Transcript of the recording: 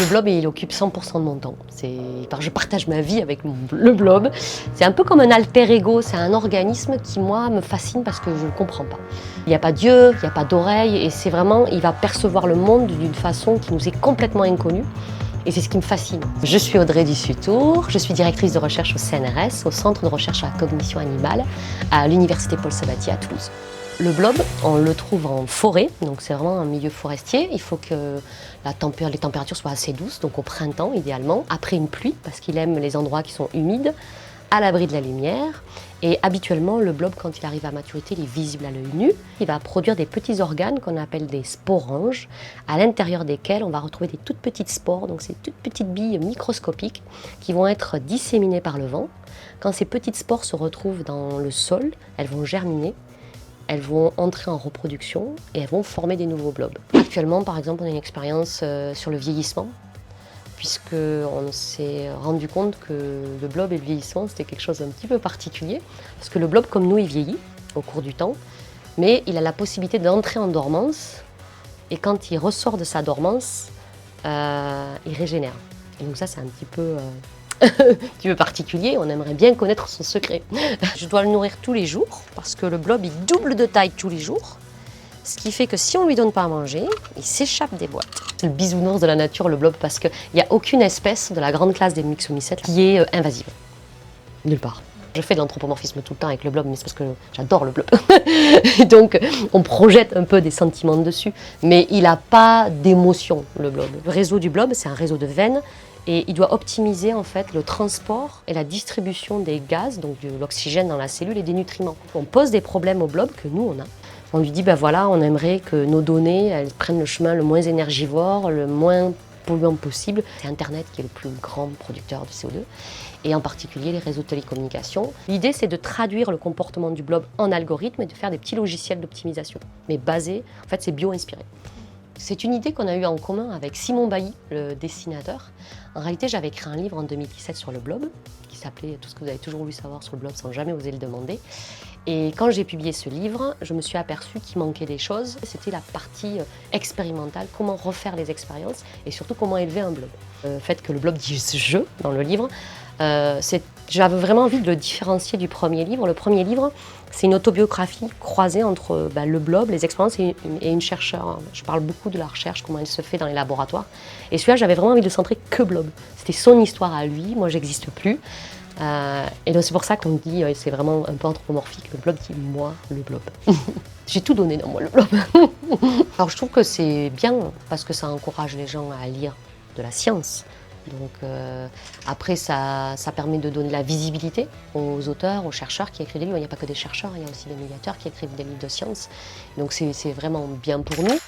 Le blob, il occupe 100% de mon temps. Je partage ma vie avec le blob. C'est un peu comme un alter ego, c'est un organisme qui, moi, me fascine parce que je ne le comprends pas. Il n'y a pas d'yeux, il n'y a pas d'oreilles, et c'est vraiment, il va percevoir le monde d'une façon qui nous est complètement inconnue. Et c'est ce qui me fascine. Je suis Audrey Dussutour, je suis directrice de recherche au CNRS, au Centre de recherche à la cognition animale, à l'Université Paul Sabatier à Toulouse. Le blob, on le trouve en forêt, donc c'est vraiment un milieu forestier. Il faut que les températures soient assez douces, donc au printemps idéalement, après une pluie, parce qu'il aime les endroits qui sont humides, à l'abri de la lumière. Et habituellement, le blob, quand il arrive à maturité, il est visible à l'œil nu. Il va produire des petits organes qu'on appelle des sporanges, à l'intérieur desquels on va retrouver des toutes petites spores, donc ces toutes petites billes microscopiques qui vont être disséminées par le vent. Quand ces petites spores se retrouvent dans le sol, elles vont germiner. Elles vont entrer en reproduction et elles vont former des nouveaux blobs. Actuellement, par exemple, on a une expérience sur le vieillissement, puisqu'on s'est rendu compte que le blob et le vieillissement, c'était quelque chose d'un petit peu particulier, parce que le blob, comme nous, il vieillit au cours du temps, mais il a la possibilité d'entrer en dormance, et quand il ressort de sa dormance, il régénère. Et donc ça, c'est un petit peu particulier, on aimerait bien connaître son secret. Je dois le nourrir tous les jours parce que le blob il double de taille tous les jours, ce qui fait que si on ne lui donne pas à manger, il s'échappe des boîtes. C'est le bisounours de la nature, le blob, parce qu'il n'y a aucune espèce de la grande classe des myxomycètes qui est invasive. Nulle part. Je fais de l'anthropomorphisme tout le temps avec le blob, mais c'est parce que j'adore le blob. Donc on projette un peu des sentiments dessus, mais il n'a pas d'émotion, le blob. Le réseau du blob, c'est un réseau de veines, et il doit optimiser en fait le transport et la distribution des gaz, donc de l'oxygène dans la cellule et des nutriments. On pose des problèmes au blob que nous on a. On lui dit ben voilà, on aimerait que nos données elles prennent le chemin le moins énergivore, le moins polluant possible. C'est Internet qui est le plus grand producteur de CO2 et en particulier les réseaux de télécommunications. L'idée c'est de traduire le comportement du blob en algorithme et de faire des petits logiciels d'optimisation, mais basés, en fait c'est bio-inspiré. C'est une idée qu'on a eue en commun avec Simon Bailly, le dessinateur. En réalité, j'avais écrit un livre en 2017 sur le blob, qui s'appelait « Tout ce que vous avez toujours voulu savoir sur le blob sans jamais oser le demander ». Et quand j'ai publié ce livre, je me suis aperçue qu'il manquait des choses. C'était la partie expérimentale, comment refaire les expériences et surtout comment élever un blob. Le fait que le blob dise « je » dans le livre, j'avais vraiment envie de le différencier du premier livre. Le premier livre, c'est une autobiographie croisée entre le blob, les expériences et une chercheure. Je parle beaucoup de la recherche, comment elle se fait dans les laboratoires. Et celui-là, j'avais vraiment envie de le centrer que blob. C'était son histoire à lui, moi j'existe plus. Et donc c'est pour ça qu'on me dit, c'est vraiment un peu anthropomorphique, le blob dit moi, le blob. J'ai tout donné dans moi, le blob. Alors je trouve que c'est bien parce que ça encourage les gens à lire de la science. Donc après, ça permet de donner la visibilité aux auteurs, aux chercheurs qui écrivent des livres. Il n'y a pas que des chercheurs, il y a aussi des médiateurs qui écrivent des livres de science. Donc c'est vraiment bien pour nous.